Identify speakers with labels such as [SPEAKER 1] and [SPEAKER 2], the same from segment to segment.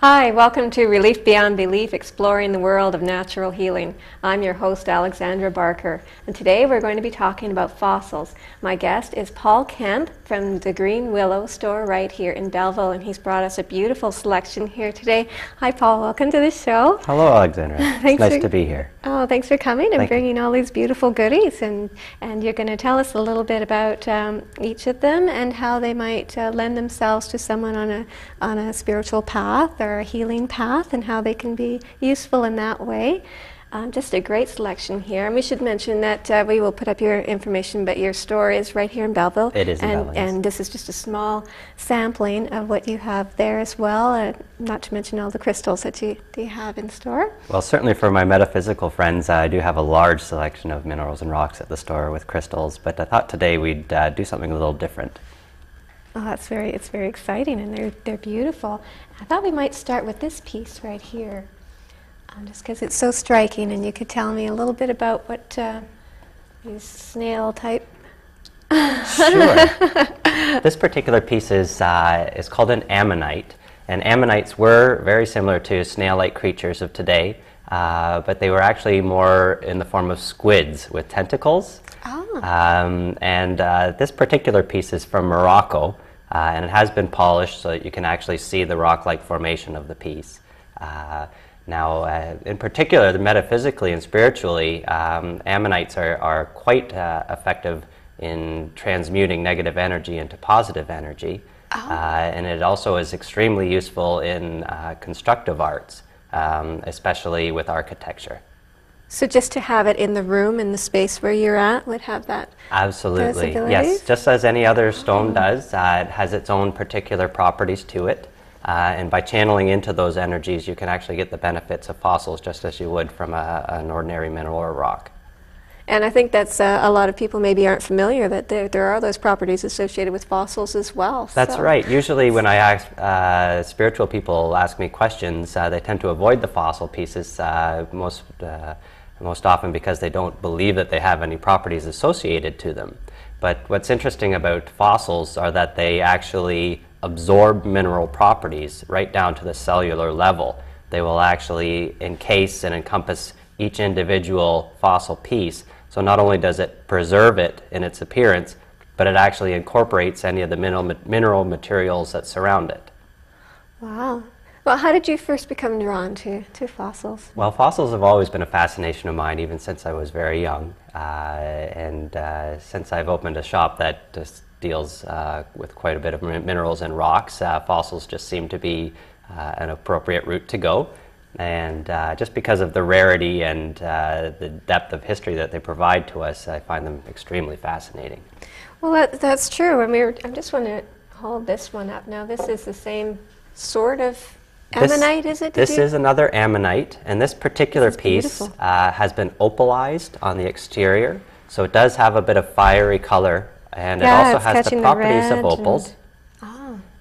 [SPEAKER 1] Hi, welcome to Relief Beyond Belief, exploring the world of natural healing. I'm your host, Alexandra Barker, and today we're going to be talking about fossils. My guest is Paul Kemp from the Green Willow store right here in Belleville, and he's brought us a beautiful selection here today. Hi, Paul. Welcome to the show.
[SPEAKER 2] Hello, Alexandra. It's nice to be here.
[SPEAKER 1] Oh, thanks for coming and bringing all these beautiful goodies, and you're going to tell us a little bit about each of them and how they might lend themselves to someone on a spiritual path or a healing path, and how they can be useful in that way. Just a great selection here. And we should mention that we will put up your information, but your store is right here in Belleville.
[SPEAKER 2] It is in Belleville.
[SPEAKER 1] And this is just a small sampling of what you have there as well, not to mention all the crystals that you have in store.
[SPEAKER 2] Well, certainly for my metaphysical friends, I do have a large selection of minerals and rocks at the store with crystals, but I thought today we'd do something a little different.
[SPEAKER 1] Oh, it's very exciting, and they're beautiful. I thought we might start with this piece right here, just because it's so striking, and you could tell me a little bit about what these snail type.
[SPEAKER 2] Sure. This particular piece is called an ammonite, and ammonites were very similar to snail-like creatures of today, but they were actually more in the form of squids with tentacles.
[SPEAKER 1] Oh.
[SPEAKER 2] This particular piece is from Morocco, and it has been polished so that you can actually see the rock-like formation of the piece. Now, in particular, metaphysically and spiritually, ammonites are quite effective in transmuting negative energy into positive energy. Oh. And it also is extremely useful in constructive arts, especially with architecture.
[SPEAKER 1] So just to have it in the room, in the space where you're at, would have that
[SPEAKER 2] Absolutely, yes. Just as any other stone does, it has its own particular properties to it. And by channeling into those energies, you can actually get the benefits of fossils just as you would from an ordinary mineral or rock.
[SPEAKER 1] And I think that's a lot of people maybe aren't familiar that there are those properties associated with fossils as well.
[SPEAKER 2] That's right. Usually when I ask spiritual people ask me questions, they tend to avoid the fossil pieces most often because they don't believe that they have any properties associated to them. But what's interesting about fossils are that they actually absorb mineral properties right down to the cellular level. They will actually encase and encompass each individual fossil piece. So not only does it preserve it in its appearance, but it actually incorporates any of the mineral materials that surround it. Wow.
[SPEAKER 1] Well, how did you first become drawn to fossils?
[SPEAKER 2] Well, fossils have always been a fascination of mine, even since I was very young. Since I've opened a shop that just deals with quite a bit of minerals and rocks, fossils just seem to be an appropriate route to go. And just because of the rarity and the depth of history that they provide to us, I find them extremely fascinating.
[SPEAKER 1] Well, that's true. I just want to hold this one up now. This is the same sort of ammonite, is it?
[SPEAKER 2] This is another ammonite, and this particular piece has been opalized on the exterior, so it does have a bit of fiery color, and it also has the properties of opals.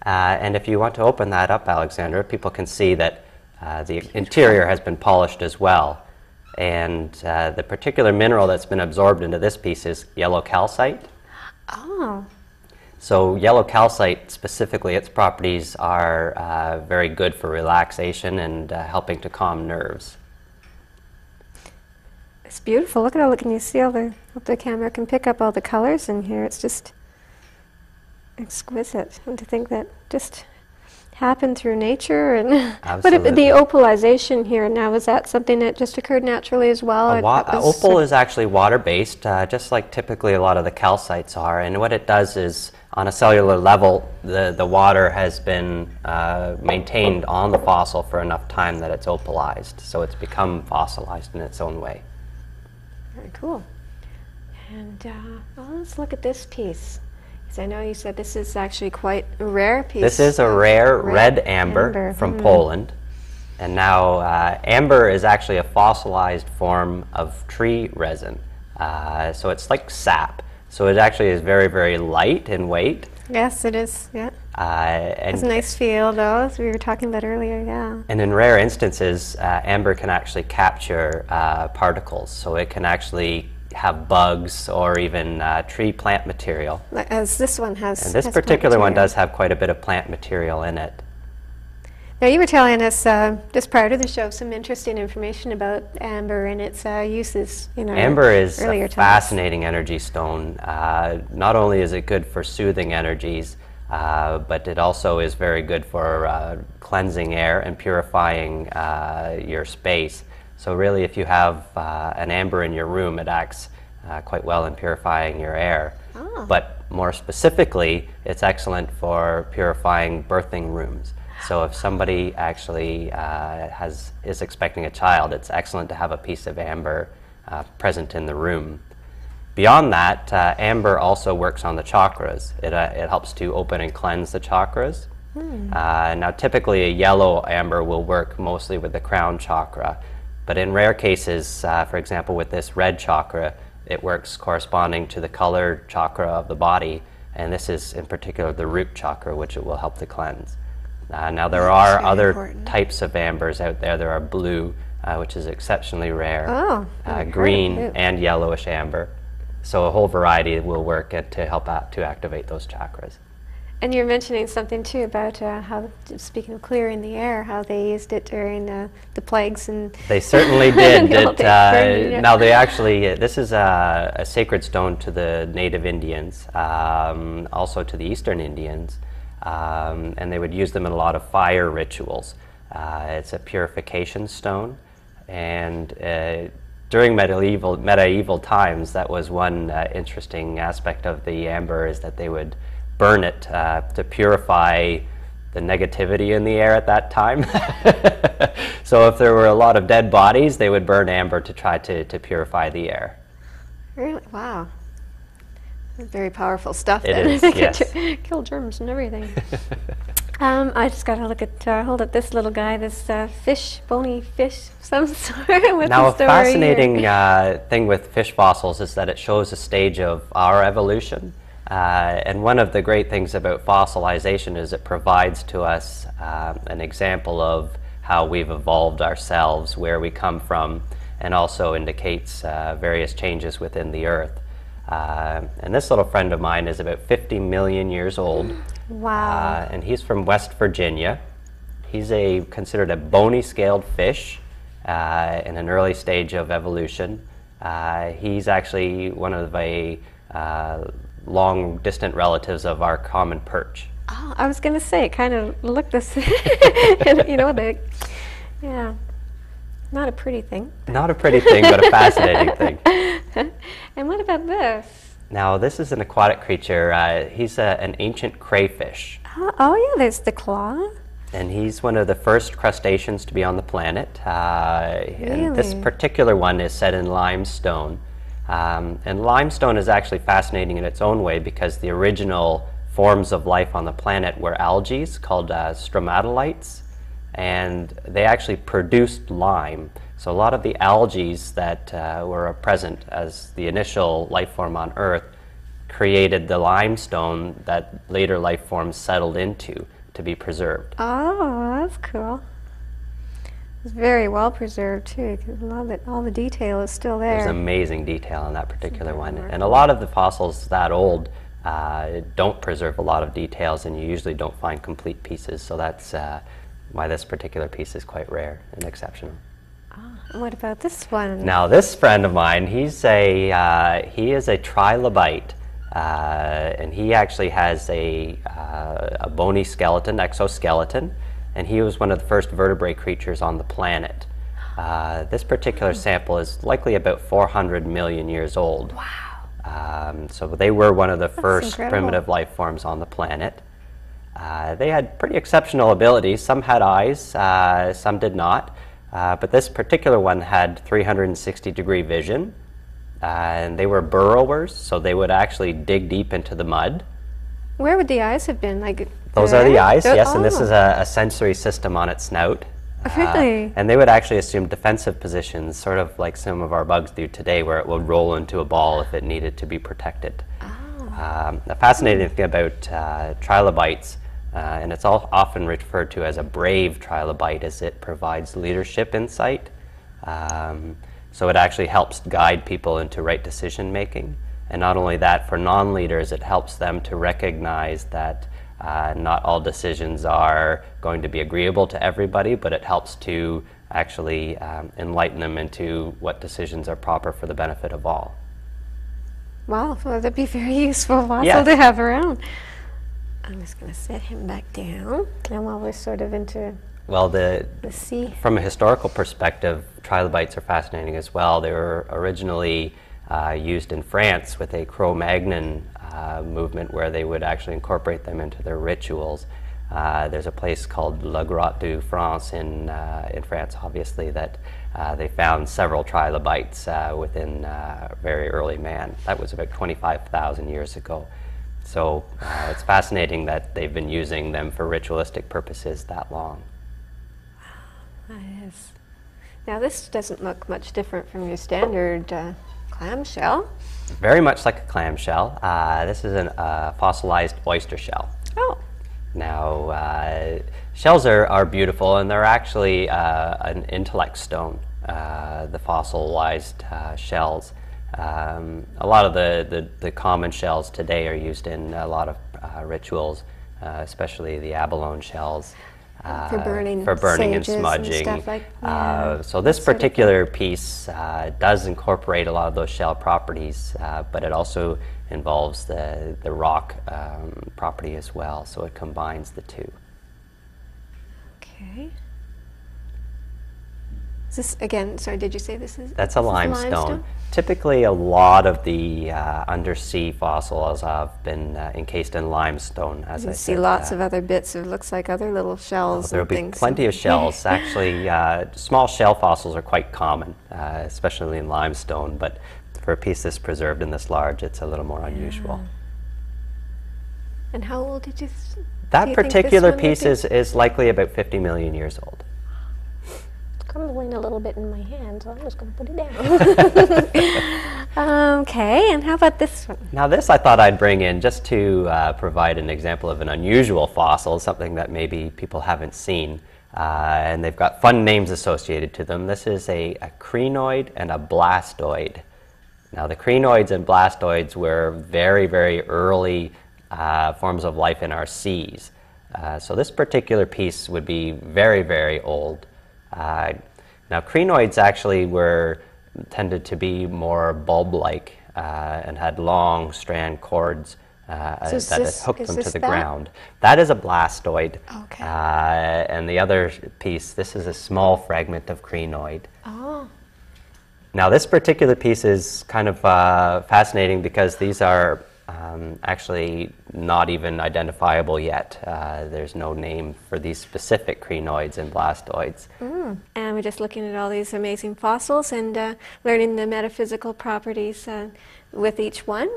[SPEAKER 2] And if you want to open that up, Alexandra, people can see that the interior has been polished as well. And the particular mineral that's been absorbed into this piece is yellow calcite.
[SPEAKER 1] Oh.
[SPEAKER 2] So yellow calcite, specifically, its properties are very good for relaxation and helping to calm nerves.
[SPEAKER 1] It's beautiful. Look at all. Can you see all the? Hope the camera can pick up all the colors in here. It's just exquisite. And to think that just happened through nature, and
[SPEAKER 2] Absolutely.
[SPEAKER 1] But the opalization here now, is that something that just occurred naturally as well?
[SPEAKER 2] Opal is actually water-based, just like typically a lot of the calcites are. And what it does is, on a cellular level, the water has been maintained on the fossil for enough time that it's opalized. So it's become fossilized in its own way.
[SPEAKER 1] Very cool. And well, let's look at this piece. I know you said this is actually quite a rare piece.
[SPEAKER 2] This is a rare red amber from Poland. And now amber is actually a fossilized form of tree resin. So it's like sap. So it actually is very, very light in weight.
[SPEAKER 1] Yes, it is, yeah. It's a nice feel, though, as we were talking about earlier, yeah.
[SPEAKER 2] And in rare instances, amber can actually capture particles. So it can actually have bugs or even tree plant material.
[SPEAKER 1] As this one has.
[SPEAKER 2] And this particular one does have quite a bit of plant material in it.
[SPEAKER 1] Now, you were telling us just prior to the show some interesting information about amber and its uses in our
[SPEAKER 2] Amber is
[SPEAKER 1] earlier
[SPEAKER 2] a
[SPEAKER 1] times.
[SPEAKER 2] fascinating energy stone. Not only is it good for soothing energies, but it also is very good for cleansing air and purifying your space. So really, if you have an amber in your room, it acts quite well in purifying your air.
[SPEAKER 1] Oh.
[SPEAKER 2] But more specifically, it's excellent for purifying birthing rooms. So if somebody actually is expecting a child, it's excellent to have a piece of amber present in the room. Beyond that, amber also works on the chakras. It helps to open and cleanse the chakras. Now, typically a yellow amber will work mostly with the crown chakra, but in rare cases, for example, with this red chakra, it works corresponding to the color chakra of the body, and this is in particular the root chakra, which it will help to cleanse. Now, there are other types of ambers out there. There are blue, which is exceptionally rare, green and yellowish amber. So a whole variety will work to help out to activate those chakras.
[SPEAKER 1] And you're mentioning something too about how, speaking of clearing the air, how they used it during the plagues and
[SPEAKER 2] they certainly did.
[SPEAKER 1] Now
[SPEAKER 2] they actually, this is a sacred stone to the native Indians, also to the Eastern Indians, and they would use them in a lot of fire rituals. It's a purification stone, and during medieval times, that was one interesting aspect of the amber, is that they would burn it to purify the negativity in the air at that time. So if there were a lot of dead bodies, they would burn amber to try to purify the air.
[SPEAKER 1] Really? Wow. That's very powerful stuff.
[SPEAKER 2] It
[SPEAKER 1] then.
[SPEAKER 2] is, yes.
[SPEAKER 1] Kill germs and everything. I just got to look at, hold up this little guy, this fish, bony fish of some sort.
[SPEAKER 2] Now, a fascinating thing with fish fossils is that it shows a stage of our evolution. And one of the great things about fossilization is it provides to us an example of how we've evolved ourselves, where we come from, and also indicates various changes within the earth. And this little friend of mine is about 50 million years old.
[SPEAKER 1] Wow.
[SPEAKER 2] And he's from West Virginia. He's considered a bony scaled fish in an early stage of evolution. He's actually one of the long distant relatives of our common perch.
[SPEAKER 1] Oh, I was going to say, it kind of looked this, yeah, not a pretty thing.
[SPEAKER 2] Not a pretty thing, but a fascinating thing.
[SPEAKER 1] And what about this?
[SPEAKER 2] Now, this is an aquatic creature. He's an ancient crayfish.
[SPEAKER 1] Oh, yeah, there's the claw.
[SPEAKER 2] And he's one of the first crustaceans to be on the planet.
[SPEAKER 1] Really?
[SPEAKER 2] And this particular one is set in limestone. And limestone is actually fascinating in its own way, because the original forms of life on the planet were algae called stromatolites, and they actually produced lime. So a lot of the algae that were present as the initial life form on Earth created the limestone that later life forms settled into to be preserved.
[SPEAKER 1] Oh, that's cool. It's very well preserved too, because all the detail is still there.
[SPEAKER 2] There's amazing detail on that particular one. And a lot of the fossils that old don't preserve a lot of details, and you usually don't find complete pieces. So that's why this particular piece is quite rare and exceptional.
[SPEAKER 1] And what about this one?
[SPEAKER 2] Now, this friend of mine, he is a trilobite, and he actually has a bony skeleton, exoskeleton, and he was one of the first vertebrate creatures on the planet. This particular sample is likely about 400 million years old.
[SPEAKER 1] Wow.
[SPEAKER 2] So they were one of the first
[SPEAKER 1] incredible.
[SPEAKER 2] primitive life forms on the planet. They had pretty exceptional abilities. Some had eyes, some did not. But this particular one had 360-degree vision. And they were burrowers, so they would actually dig deep into the mud.
[SPEAKER 1] Where would the eyes have been?
[SPEAKER 2] Those are the eyes, yes, and this is a sensory system on its snout.
[SPEAKER 1] Really?
[SPEAKER 2] And they would actually assume defensive positions, sort of like some of our bugs do today, where it would roll into a ball if it needed to be protected. The fascinating thing about trilobites, and it's often referred to as a brave trilobite, is it provides leadership insight. So it actually helps guide people into right decision making. And not only that, for non-leaders, it helps them to recognize that Not all decisions are going to be agreeable to everybody, but it helps to actually enlighten them into what decisions are proper for the benefit of all.
[SPEAKER 1] Wow, well, that'd be very useful fossil
[SPEAKER 2] Yes.
[SPEAKER 1] to have around. I'm just going to set him back down. And while we're sort of into
[SPEAKER 2] Well,
[SPEAKER 1] the sea.
[SPEAKER 2] from a historical perspective, trilobites are fascinating as well. They were originally used in France with a Cro-Magnon movement where they would actually incorporate them into their rituals. There's a place called La Grotte de France in France, obviously, that they found several trilobites within very early man. That was about 25,000 years ago. So it's fascinating that they've been using them for ritualistic purposes that long.
[SPEAKER 1] That is. Now this doesn't look much different from your standard clamshell.
[SPEAKER 2] Very much like a clamshell. This is a fossilized oyster shell.
[SPEAKER 1] Oh.
[SPEAKER 2] Now, shells are beautiful, and they're actually an intellect stone, the fossilized shells. A lot of the common shells today are used in a lot of rituals, especially the abalone shells.
[SPEAKER 1] For burning
[SPEAKER 2] and
[SPEAKER 1] sages
[SPEAKER 2] smudging.
[SPEAKER 1] and stuff like that.
[SPEAKER 2] So this particular piece does incorporate a lot of those shell properties, but it also involves the rock property as well, so it combines the two.
[SPEAKER 1] Okay. Is this, again, sorry, did you say this is?
[SPEAKER 2] That's a limestone. Typically, a lot of the undersea fossils have been encased in limestone. As I
[SPEAKER 1] see
[SPEAKER 2] said,
[SPEAKER 1] lots of other bits. It looks like other little shells.
[SPEAKER 2] There'll
[SPEAKER 1] and
[SPEAKER 2] be
[SPEAKER 1] things.
[SPEAKER 2] plenty of shells. Actually, small shell fossils are quite common, especially in limestone. But for a piece this preserved and this large, it's a little more unusual.
[SPEAKER 1] And how old did you?
[SPEAKER 2] That particular piece is likely about 50 million years old.
[SPEAKER 1] Crumbling a little bit in my hand, so I'm just going to put it down. Okay, and how about this one?
[SPEAKER 2] Now this I thought I'd bring in just to provide an example of an unusual fossil, something that maybe people haven't seen, and they've got fun names associated to them. This is a crinoid and a blastoid. Now the crinoids and blastoids were very, very early forms of life in our seas. So this particular piece would be very, very old. Now crinoids actually tended to be more bulb-like and had long strand cords that hooked them to the ground. That is a blastoid.
[SPEAKER 1] Okay.
[SPEAKER 2] And the other piece, this is a small fragment of crinoid.
[SPEAKER 1] Oh.
[SPEAKER 2] Now this particular piece is kind of fascinating because these are actually not even identifiable yet. There's no name for these specific crinoids and blastoids.
[SPEAKER 1] And we're just looking at all these amazing fossils and learning the metaphysical properties with each one.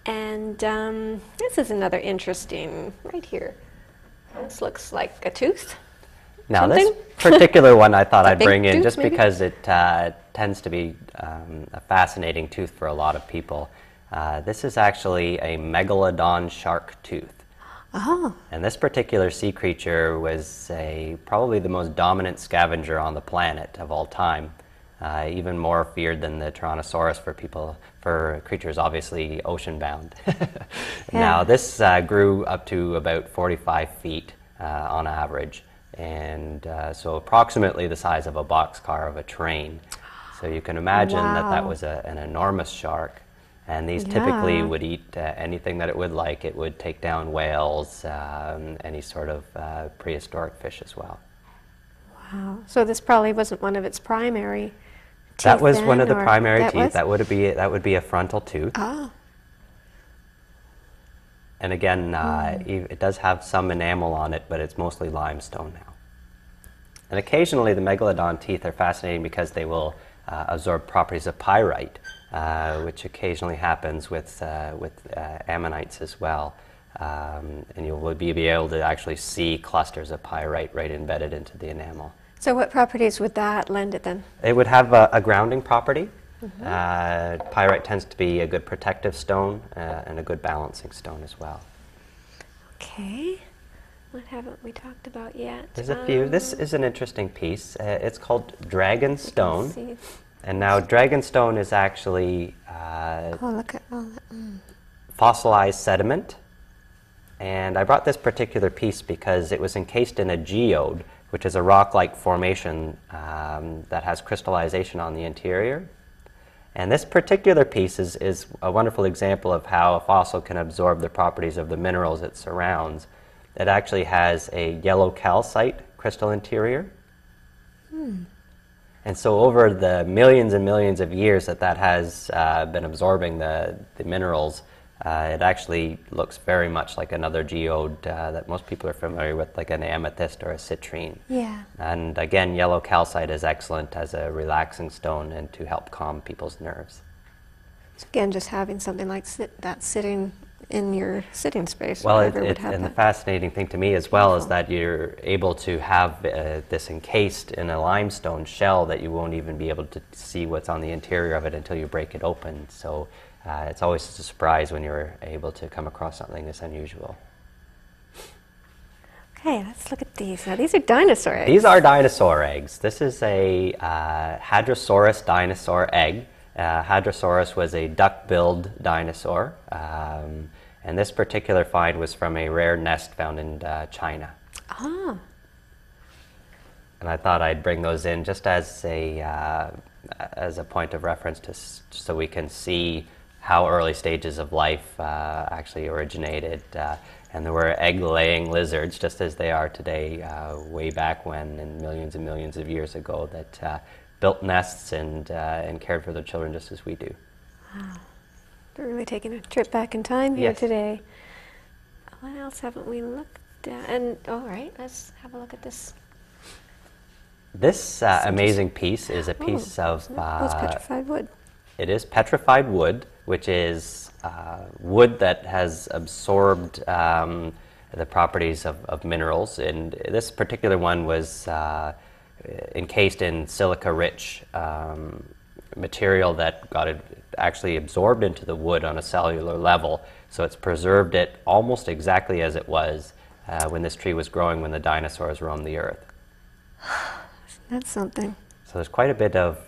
[SPEAKER 1] And this is another interesting, right here. This looks like a tooth.
[SPEAKER 2] Now
[SPEAKER 1] Something?
[SPEAKER 2] this particular one I thought I'd bring in
[SPEAKER 1] tooth,
[SPEAKER 2] just
[SPEAKER 1] maybe?
[SPEAKER 2] because it tends to be a fascinating tooth for a lot of people. This is actually a megalodon shark tooth.
[SPEAKER 1] Oh.
[SPEAKER 2] And this particular sea creature was probably the most dominant scavenger on the planet of all time. Even more feared than the Tyrannosaurus for creatures obviously ocean-bound. Now this grew up to about 45 feet on average, and so approximately the size of a boxcar of a train. So you can imagine that was an enormous shark. And these typically would eat anything that it would like. It would take down whales, any sort of prehistoric fish as well.
[SPEAKER 1] Wow. So this probably wasn't one of its primary teeth.
[SPEAKER 2] That was one of the
[SPEAKER 1] then, or
[SPEAKER 2] primary
[SPEAKER 1] that
[SPEAKER 2] teeth.
[SPEAKER 1] was?
[SPEAKER 2] That would be a frontal tooth.
[SPEAKER 1] Oh.
[SPEAKER 2] And again, it does have some enamel on it, but it's mostly limestone now. And occasionally the megalodon teeth are fascinating because they will absorb properties of pyrite, which occasionally happens with ammonites as well. And you'll be able to actually see clusters of pyrite right embedded into the enamel.
[SPEAKER 1] So what properties would that lend it then?
[SPEAKER 2] It would have a grounding property. Pyrite tends to be a good protective stone and a good balancing stone as well.
[SPEAKER 1] Okay. What haven't we talked about yet?
[SPEAKER 2] There's a few. This is an interesting piece. It's called dragon stone. And now dragon stone is actually
[SPEAKER 1] look at all that.
[SPEAKER 2] fossilized sediment. And I brought this particular piece because it was encased in a geode, which is a rock-like formation that has crystallization on the interior. And this particular piece is a wonderful example of how a fossil can absorb the properties of the minerals it surrounds. It actually has a yellow calcite crystal interior. And so over the millions and millions of years that has been absorbing the minerals, it actually looks very much like another geode that most people are familiar with, like an amethyst or a citrine.
[SPEAKER 1] Yeah.
[SPEAKER 2] And again, yellow calcite is excellent as a relaxing stone and to help calm people's nerves.
[SPEAKER 1] So again, just having something like that sitting in your sitting space.
[SPEAKER 2] Well, and the fascinating thing to me as well is that you're able to have this encased in a limestone shell that you won't even be able to see what's on the interior of it until you break it open. So it's always a surprise when you're able to come across something this unusual.
[SPEAKER 1] Okay, let's look at these. Now, these are dinosaur eggs.
[SPEAKER 2] These are dinosaur eggs. This is a Hadrosaurus dinosaur egg. Hadrosaurus was a duck-billed dinosaur, and this particular find was from a rare nest found in China.
[SPEAKER 1] Ah.
[SPEAKER 2] And I thought I'd bring those in just as a point of reference so we can see how early stages of life actually originated. And there were egg-laying lizards, just as they are today, way back when, and millions of years ago, that built nests and cared for their children just as we do.
[SPEAKER 1] Wow. We're really taking a trip back in time here today. What else haven't we looked at? And all right, let's have a look at this.
[SPEAKER 2] This amazing piece is a piece of...
[SPEAKER 1] it's petrified wood.
[SPEAKER 2] It is petrified wood, which is wood that has absorbed the properties of minerals. And this particular one was encased in silica-rich material that got actually absorbed into the wood on a cellular level. So it's preserved it almost exactly as it was when this tree was growing when the dinosaurs roamed the earth.
[SPEAKER 1] That's something.
[SPEAKER 2] So there's quite a bit of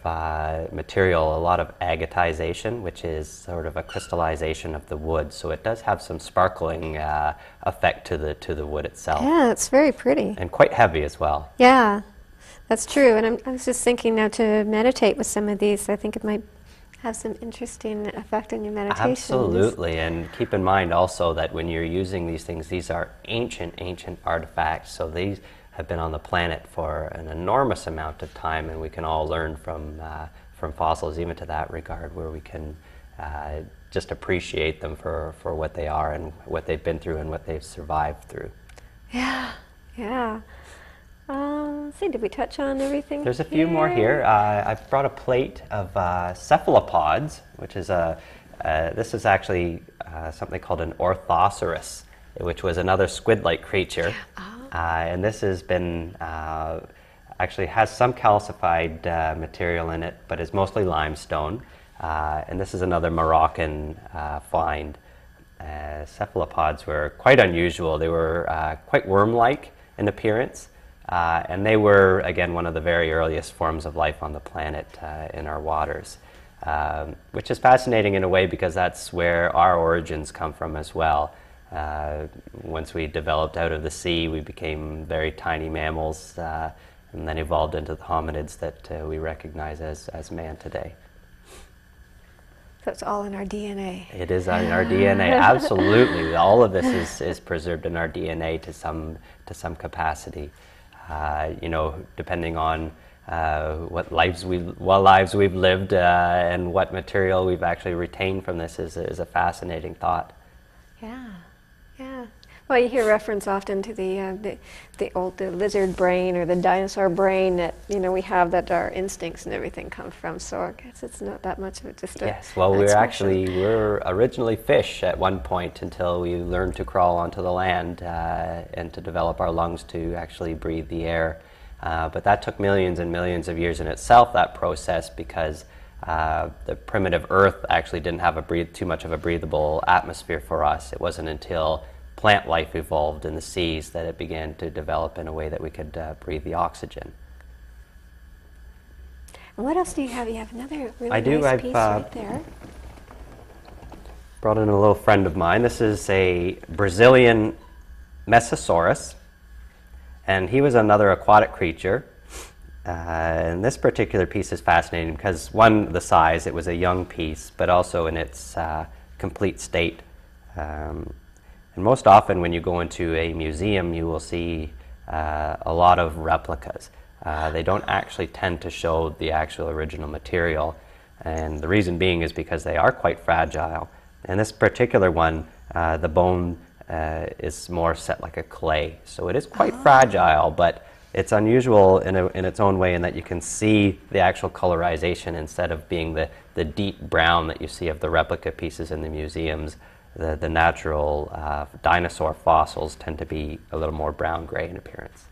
[SPEAKER 2] material, a lot of agatization, which is sort of a crystallization of the wood. So it does have some sparkling effect to the wood itself.
[SPEAKER 1] Yeah, it's very pretty.
[SPEAKER 2] And quite heavy as well.
[SPEAKER 1] Yeah, that's true. And I was just thinking now to meditate with some of these, I think it might have some interesting effect on your meditation.
[SPEAKER 2] Absolutely, and keep in mind also that when you're using these things, these are ancient artifacts. So these have been on the planet for an enormous amount of time, and we can all learn from fossils even to that regard, where we can just appreciate them for what they are and what they've been through and what they've survived through.
[SPEAKER 1] Yeah, yeah. Let's see, did we touch on everything?
[SPEAKER 2] There's a few more here. I've brought a plate of cephalopods, which is this is actually something called an orthoceras, which was another squid-like creature. And this has been, actually has some calcified material in it, but is mostly limestone. And this is another Moroccan find. Cephalopods were quite unusual. They were quite worm-like in appearance. And they were, again, one of the very earliest forms of life on the planet in our waters. Which is fascinating in a way because that's where our origins come from as well. Once we developed out of the sea, we became very tiny mammals and then evolved into the hominids that we recognize as man today.
[SPEAKER 1] So it's all in our DNA.
[SPEAKER 2] It is in our DNA, absolutely. All of this is preserved in our DNA to some capacity. You know, depending on what lives we've lived and what material we've actually retained from this is a fascinating thought.
[SPEAKER 1] Yeah, yeah. Well, you hear reference often to the lizard brain or the dinosaur brain that we have, that our instincts and everything come from. So I guess it's not that much of it, just a
[SPEAKER 2] yes. Well, we're originally fish at one point until we learned to crawl onto the land and to develop our lungs to actually breathe the air. But that took millions and millions of years in itself, that process, because the primitive Earth actually didn't have too much of a breathable atmosphere for us. It wasn't until plant life evolved in the seas that it began to develop in a way that we could breathe the oxygen.
[SPEAKER 1] And what else do you have? You have another really nice piece right there.
[SPEAKER 2] Brought in a little friend of mine. This is a Brazilian Mesosaurus, and he was another aquatic creature. And this particular piece is fascinating because, one, the size, it was a young piece, but also in its complete state. And most often when you go into a museum, you will see a lot of replicas. They don't actually tend to show the actual original material, and the reason being is because they are quite fragile. And this particular one, the bone is more set like a clay, so it is quite fragile, but it's unusual in its own way in that you can see the actual colorization instead of being the deep brown that you see of the replica pieces in the museums. The natural dinosaur fossils tend to be a little more brown-gray in appearance.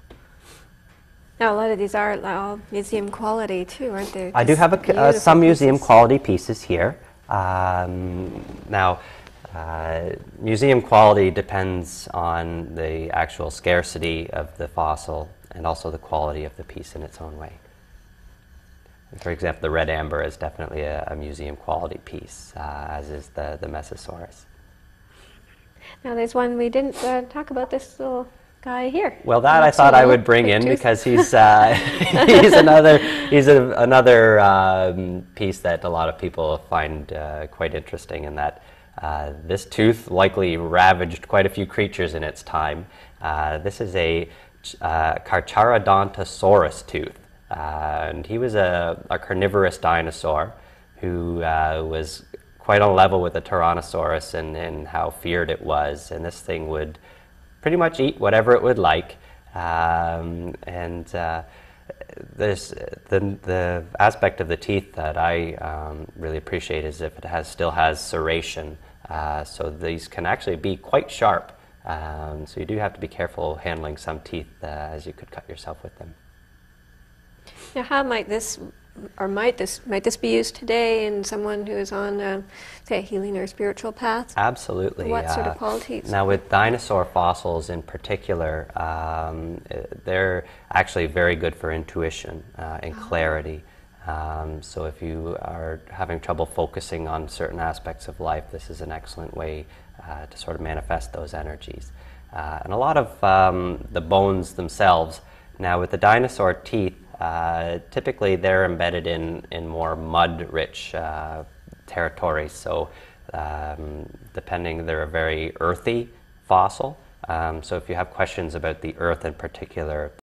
[SPEAKER 1] Now, a lot of these are all museum quality too, aren't they?
[SPEAKER 2] I do have some museum quality pieces here. Now, museum quality depends on the actual scarcity of the fossil and also the quality of the piece in its own way. For example, the red amber is definitely a museum quality piece, as is the Mesosaurus.
[SPEAKER 1] Now, there's one we didn't talk about, this little guy here.
[SPEAKER 2] Well, that I thought I would bring in because he's another piece that a lot of people find quite interesting, in that this tooth likely ravaged quite a few creatures in its time. This is a Carcharodontosaurus tooth, and he was a carnivorous dinosaur who was quite on level with the Tyrannosaurus in how feared it was, and this thing would pretty much eat whatever it would like. The aspect of the teeth that I really appreciate is if it still has serration, so these can actually be quite sharp. So you do have to be careful handling some teeth, as you could cut yourself with them.
[SPEAKER 1] Now, how might this be used today in someone who is on, say, a healing or spiritual path?
[SPEAKER 2] Absolutely.
[SPEAKER 1] What sort of qualities?
[SPEAKER 2] Now, with dinosaur fossils in particular, they're actually very good for intuition and clarity. So if you are having trouble focusing on certain aspects of life, this is an excellent way to sort of manifest those energies. And a lot of the bones themselves, now with the dinosaur teeth, typically they're embedded in more mud-rich territories. So depending, they're a very earthy fossil. So if you have questions about the earth in particular,